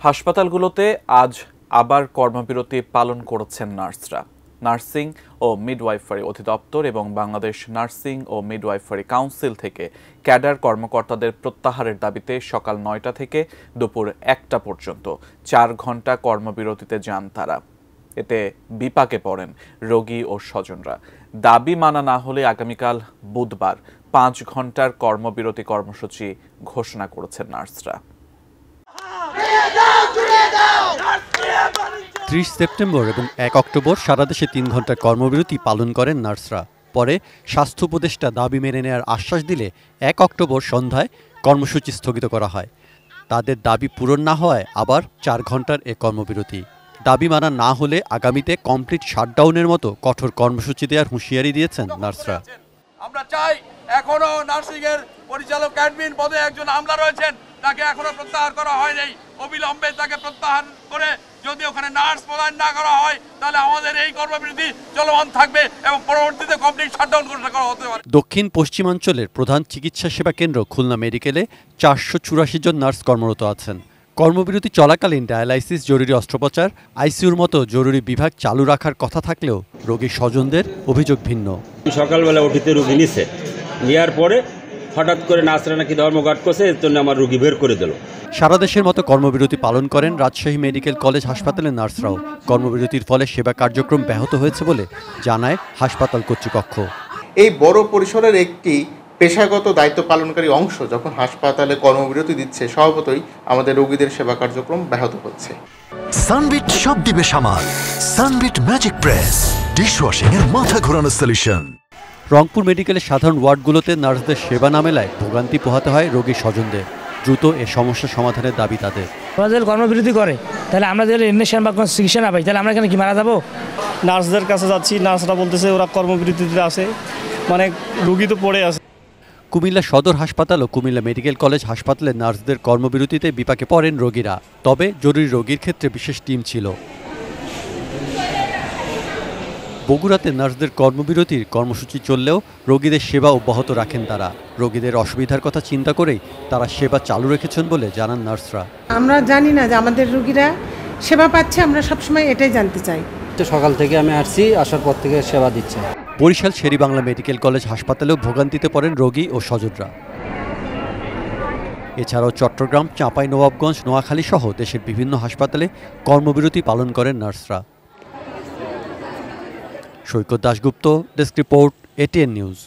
হাসপাতালগুলোতে আজ আবার কর্মবিরতি পালন করছেন নার্সরা। নার্সিং ও মিডওয়াইফারি অধিদপ্তর এবং বাংলাদেশ নার্সিং ও মিডওয়াইফারি কাউন্সিল থেকে ক্যাডার কর্মকর্তাদের প্রত্যাহারের দাবিতে সকাল ৯টা থেকে দুপুর ১টা পর্যন্ত ৪ ঘণ্টা কর্মবিরতিতে যান তারা। এতে বিপাকে পড়েন রোগী ও স্বজনরা। দাবি মানা না হলে আগামীকাল বুধবার ৫ ঘণ্টার কর্মবিরতি কর্মসূচি ঘোষণা করেছেন নার্সরা। ৩০ সেপ্টেম্বর এবং ১ অক্টোবর সারা দেশে ৩ ঘণ্টার কর্মবিরতি পালন করেন নার্সরা। পরে স্বাস্থ্য উপদেষ্টা দাবি মেনে নেওয়ার আশ্বাস দিলে ১ অক্টোবর সন্ধ্যায় কর্মসূচি স্থগিত করা হয়। তাদের দাবি পূরণ না হওয়ায় আবার ৪ ঘণ্টার এ কর্মবিরতি। দাবি মানা না হলে আগামীতে কমপ্লিট শাটডাউনের মতো কঠোর কর্মসূচি দেওয়ার হুঁশিয়ারি দিয়েছেন নার্সরা। আমরা চাই, এখনো নার্সিং এর পরিচালক অ্যাডমিন পদে একজন আমলা রয়েছেন, তাকে এখনো প্রত্যাহার করা হয়নি। অবিলম্বে তাকে প্রত্যাহার করে যদি ওখানে নার্স প্রদান না করা হয় তাহলে আমাদের এই কর্মবিরতি চলমান থাকবে এবং পরবর্তীতে কমপ্লিট শাটডাউন ঘোষণা করা হতে পারে। দক্ষিণ পশ্চিমাঞ্চলের প্রধান চিকিৎসা সেবা কেন্দ্র খুলনা মেডিকেলে ৪৮৪ জন নার্স কর্মরত আছেন। কর্মবিরতি চলাকালীন ডায়ালাইসিস, জরুরি অস্ত্রোপচার, আইসিইউর মতো জরুরি বিভাগ চালু রাখার কথা থাকলেও রোগীর স্বজনদের অভিযোগ ভিন্ন। সকালবেলা ওটিতে রোগী নিছে, নেওয়ার পরে হঠাৎ করে নার্সরা নাকি ধর্মঘট করছে, এর জন্য আমার রোগী বের করে দিল। সারা দেশের মতো কর্মবিরতি পালন করেন রাজশাহী মেডিকেল কলেজ হাসপাতালের নার্সরাও। কর্মবিরতির ফলে সেবা কার্যক্রম ব্যাহত হয়েছে বলে জানায় হাসপাতাল কর্তৃপক্ষ। এই বড় পরিসরের একটি পেশাগত দায়িত্ব পালনকারী অংশ যখন হাসপাতালে কর্মবিরতি দিচ্ছে, স্বভাবতই আমাদের রোগীদের সেবা কার্যক্রম ব্যাহত হচ্ছে। সানবিট সব দিবে সামাল। সানবিট ম্যাজিক প্রেস ডিশওয়াশিং এর মাথা ঘোরানো সলিউশন। রংপুর মেডিকেলের সাধারণ ওয়ার্ডগুলোতে নার্সদের সেবা না মেলায় ভোগান্তি পোহাতে হয় রোগীর স্বজনদের। দ্রুত এ সমস্যা সমাধানের দাবি তাদের। আমাদের কর্মবিরতি করে তাহলে আমরা যদি ইনজেকশন বা কোনো চিকিৎসা না পাই তাহলে আমরা এখানে কি মারা যাবো? নার্সদের কাছে যাচ্ছি, নার্সরা বলতেছে ওরা কর্মবিরতিতে আছে, মানে রোগী তো পড়ে আছে। কুমিল্লা সদর হাসপাতাল ও কুমিল্লা মেডিকেল কলেজ হাসপাতালে নার্সদের কর্মবিরতিতে বিপাকে পড়েন রোগীরা। তবে জরুরি রোগীর ক্ষেত্রে বিশেষ টিম ছিল। বগুড়াতে নার্সদের কর্মবিরতির কর্মসূচি চললেও রোগীদের সেবা অব্যাহত রাখেন তারা। রোগীদের অসুবিধার কথা চিন্তা করেই তারা সেবা চালু রেখেছেন বলে জানান নার্সরা। আমরা জানি না যে আমাদের রোগীরা সেবা পাচ্ছে, আমরা সবসময় এটাই জানতে চাই। সকাল থেকে আমি আসছি, আসার পর থেকে সেবা দিচ্ছে। বরিশাল শেরেবাংলা মেডিকেল কলেজ হাসপাতালেও ভোগান্তিতে পড়েন রোগী ও স্বজনরা। এছাড়াও চট্টগ্রাম, চাঁপাইনবাবগঞ্জ, নোয়াখালী সহ দেশের বিভিন্ন হাসপাতালে কর্মবিরতি পালন করেন নার্সরা। Saikat Dasgupta, desk report, ATN news.